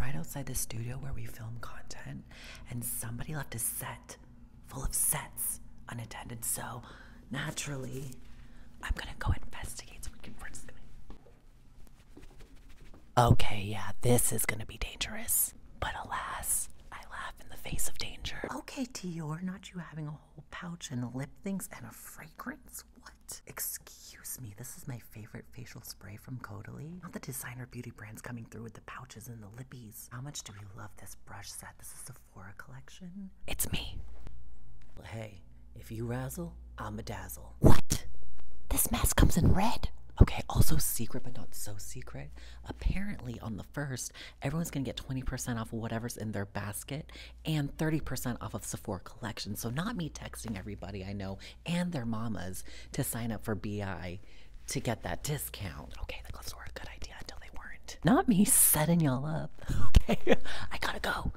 right outside the studio where we film content, and somebody left a set full of sets unattended. So naturally, I'm gonna go investigate so we can frisk it. Okay, yeah, this is gonna be dangerous. But alas, I laugh in the face of danger. Okay, Tior, not you having a whole pouch and lip things and a fragrance? What? Excuse me, this is my favorite facial spray from Caudalie. Not the designer beauty brands coming through with the pouches and the lippies. How much do we love this brush set? This is Sephora collection. It's me. Well, hey, if you razzle, I'm a dazzle. What? This mask comes in red. Okay, also secret but not so secret. Apparently on the 1st, everyone's gonna get 20% off of whatever's in their basket and 30% off of Sephora collection. So not me texting everybody I know and their mamas to sign up for BI to get that discount. Okay, the gloves were a good idea until they weren't. Not me setting y'all up. Okay, I gotta go.